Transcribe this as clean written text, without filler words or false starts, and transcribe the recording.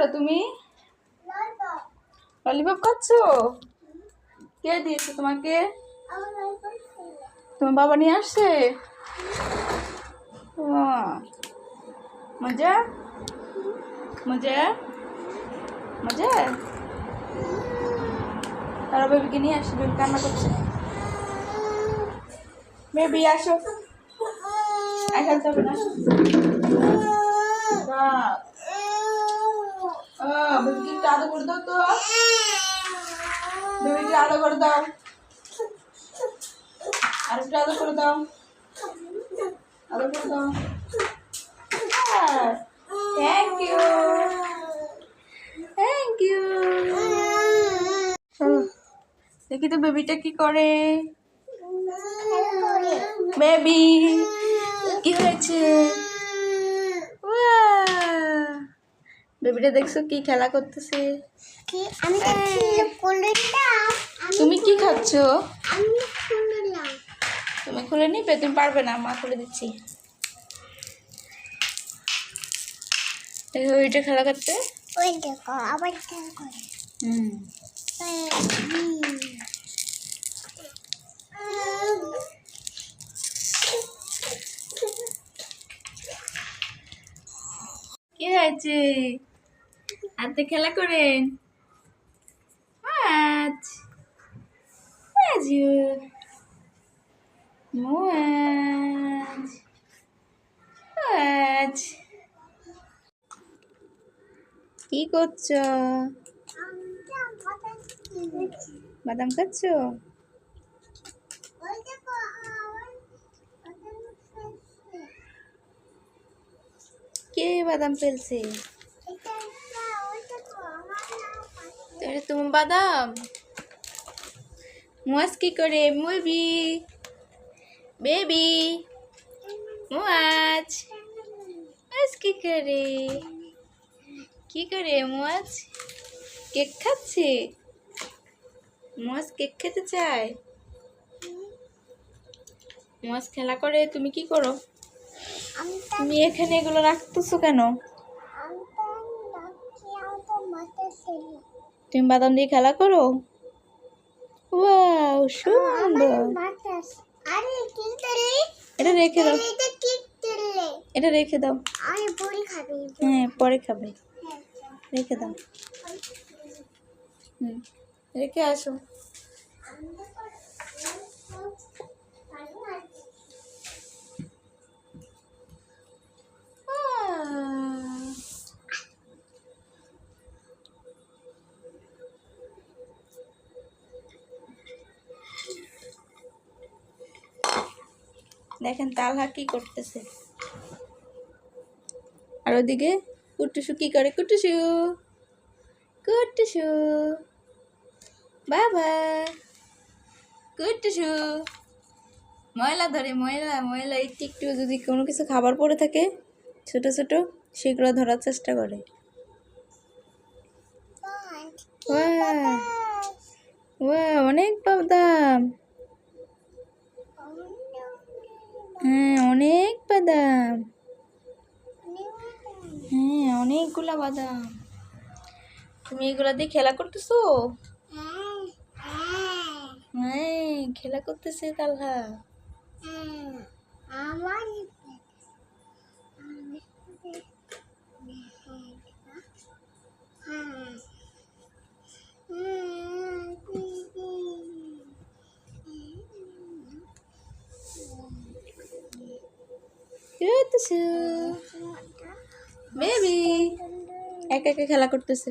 করো তুমি? ললিপপ খাচ্ছো? কে দিয়েছে তোমাকে? তোমার বাবা নিয়ে আসছে? মজা মজা মজা। তারা বেবিকে নিয়ে আসছে, বেবি কান্না করছে। বেবি আসো, খেলতে হবে না। বেবিকে একটু আদর করে দাও তো, বেবিকে আদর করে দাও, আর একটু আদর করে দাও, আদর করে দাও। Thank you, thank you. দেখি তো বেবিটা কি করে। বেবি কি হয়েছে? বেবিটা দেখছো কি খেলা করতেছে? তুমি কি খাচ্ছ? তুমি খুলে নিবে? তুমি পারবে না, মা খুলে দিচ্ছি। ওইটা খেলা করতে কি হয়েছে? হাতে খেলা করেন। আজ আজ আজ কি করছো? বাদাম খাচ্ছো? কে বাদাম ফেলছে? তুমি বাদাম মুয়াজ কি করে? মুবি বেবি মুয়াজ মুয়াজ কি করে? কি করে মুয়াজ? কেক খাচ্ছে? মুয়াজ কেক খেতে চায়? মুয়াজ খেলা করে, তুমি কি করো? তুমি এখানে এগুলো রাখতেছো কেন? তুমি বাদাম দিয়ে খেলা করো? ওয়াও সুন্দর। এটা রেখে দাও, এটা রেখে দাও। হ্যাঁ পরে খাবে, রেখে দাও। রেখে আসো। দেখেন তালহা কি করতেছে। আর ওদিকে কুটুসু কি করে? কুটুসু কুটুসু বাবা কুটুসু ময়লা ধরে, ময়লা ময়লা একটু একটু যদি কোনো কিছু খাবার পড়ে থাকে ছোট ছোট, সেগুলো ধরার চেষ্টা করে। অনেক বাদাম। হ্যাঁ অনেক বাদাম, হ্যাঁ অনেকগুলা বাদাম। তুমি এগুলা দিয়ে খেলা করতেছো? হ্যাঁ খেলা করতেছে তালহা। বেবি একা একা খেলা করতেছে।